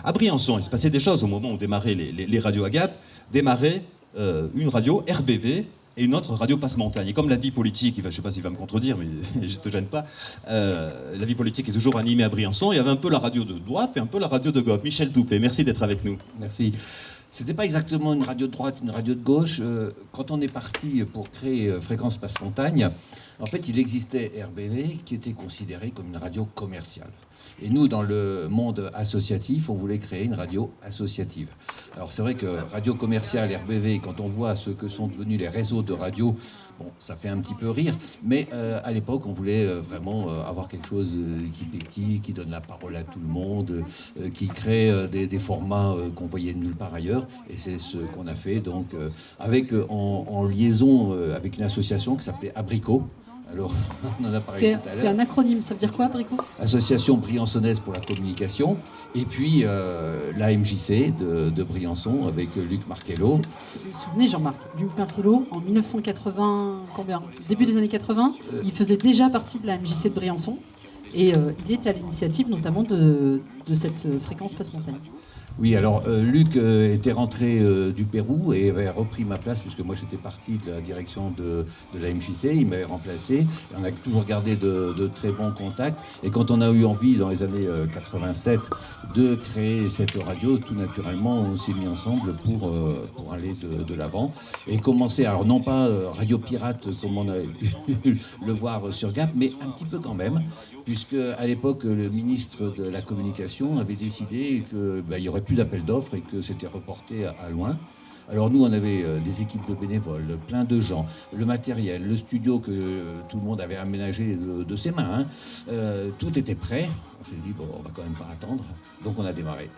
À Briançon, il se passait des choses au moment où démarraient les radios Agap, démarrait une radio RBV et une autre radio Passe-Montagne. Et comme la vie politique, je ne sais pas s'il va me contredire, mais je ne te gêne pas, la vie politique est toujours animée à Briançon, il y avait un peu la radio de droite et un peu la radio de gauche. Michel Toupet, merci d'être avec nous. Merci. C'était pas exactement une radio de droite, une radio de gauche. Quand on est parti pour créer Fréquence Passe-Montagne, en fait, il existait RBV qui était considéré comme une radio commerciale. Et nous, dans le monde associatif, on voulait créer une radio associative. Alors c'est vrai que radio commerciale, RBV, quand on voit ce que sont devenus les réseaux de radio, bon, ça fait un petit peu rire, mais à l'époque, on voulait vraiment avoir quelque chose qui pétille, qui donne la parole à tout le monde, qui crée des formats qu'on voyait nulle part ailleurs. Et c'est ce qu'on a fait, donc, en liaison avec une association qui s'appelait Abricot. Alors, on en a parlé tout à l'heure. C'est un acronyme, ça veut dire quoi, Abricot ? Association briançonnaise pour la communication, et puis la MJC de Briançon avec Luc Marcello. Vous vous souvenez, Jean-Marc, Luc Marcello, en 1980, début des années 80, il faisait déjà partie de la MJC de Briançon, et il est à l'initiative notamment de cette fréquence Passe-Montagne. Oui, alors Luc était rentré du Pérou et avait repris ma place puisque moi j'étais parti de la direction de la MJC, il m'avait remplacé. On a toujours gardé de très bons contacts et quand on a eu envie dans les années 87 de créer cette radio, tout naturellement on s'est mis ensemble pour aller de l'avant et commencer, alors non pas Radio Pirate comme on a pu le voir sur Gap, mais un petit peu quand même, puisque à l'époque le ministre de la Communication avait décidé qu'il n'y aurait plus d'appel d'offres et que c'était reporté à loin. Alors nous, on avait des équipes de bénévoles, plein de gens, le matériel, le studio que tout le monde avait aménagé de ses mains. Tout était prêt. On s'est dit, bon, on va quand même pas attendre. Donc on a démarré.